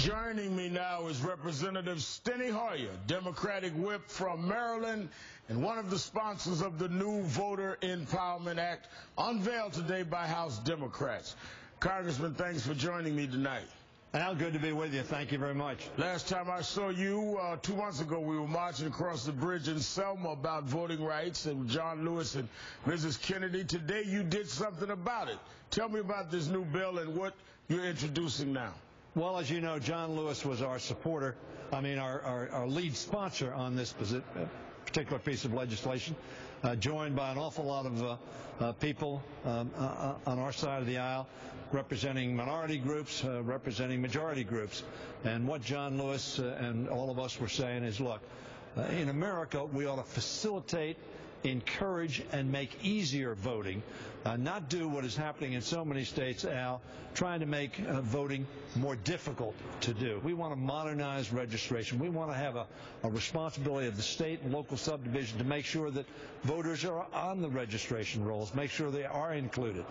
Joining me now is Representative Steny Hoyer, Democratic whip from Maryland and one of the sponsors of the new Voter Empowerment Act unveiled today by House Democrats. Congressman, thanks for joining me tonight. Al, good to be with you. Thank you very much. Last time I saw you, 2 months ago, we were marching across the bridge in Selma about voting rights and John Lewis and Mrs. Kennedy. Today you did something about it. Tell me about this new bill and what you're introducing now. Well, as you know, John Lewis was our supporter, our lead sponsor on this particular piece of legislation, joined by an awful lot of people on our side of the aisle, representing minority groups, representing majority groups. And what John Lewis and all of us were saying is, look, in America, we ought to facilitate, encourage, and make easier voting, not do what is happening in so many states, Al, trying to make voting more difficult to do. We want to modernize registration. We want to have a responsibility of the state and local subdivision to make sure that voters are on the registration rolls, make sure they are included.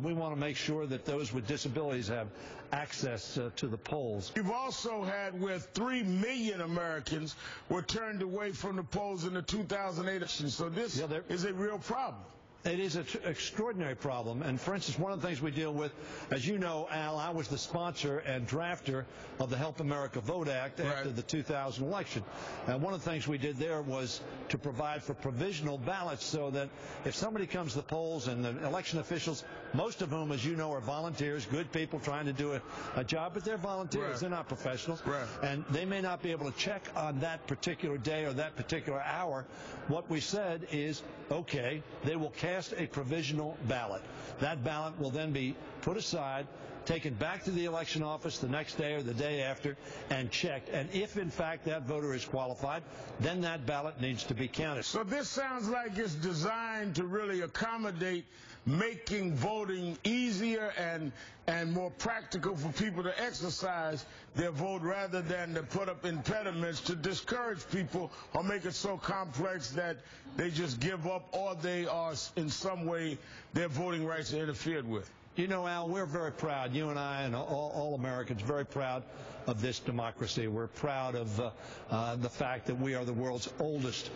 We want to make sure that those with disabilities have access to the polls. You've also had where 3 million Americans were turned away from the polls in the 2008 election. So this is a real problem. It is an extraordinary problem. And, for instance, one of the things we deal with, as you know, Al, I was the sponsor and drafter of the Help America Vote Act after the 2000 election. And one of the things we did there was to provide for provisional ballots so that if somebody comes to the polls and the election officials, most of whom, as you know, are volunteers, good people trying to do a job, but they're volunteers. They're not professionals. And they may not be able to check on that particular day or that particular hour. What we said is, okay, they will cast a provisional ballot. That ballot will then be put aside, taken back to the election office the next day or the day after, and checked. And if, in fact, that voter is qualified, then that ballot needs to be counted. So this sounds like it's designed to really accommodate making voting easier and more practical for people to exercise their vote rather than to put up impediments to discourage people or make it so complex that they just give up or they are in some way their voting rights are interfered with. You know, Al, we're very proud, you and I and all Americans, very proud of this democracy. We're proud of the fact that we are the world's oldest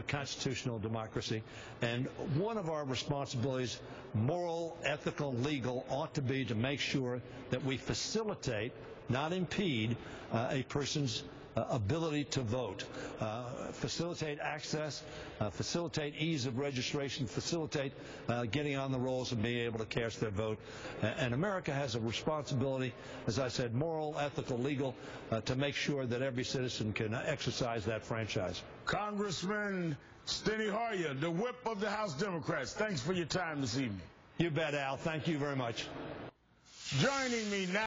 constitutional democracy. And one of our responsibilities, moral, ethical, legal, ought to be to make sure that we facilitate, not impede, a person's ability to vote, facilitate access, facilitate ease of registration, facilitate getting on the rolls and being able to cast their vote. And America has a responsibility, as I said, moral, ethical, legal, to make sure that every citizen can exercise that franchise. Congressman Steny Hoyer, the whip of the House Democrats, thanks for your time this evening. You bet, Al. Thank you very much. Joining me now.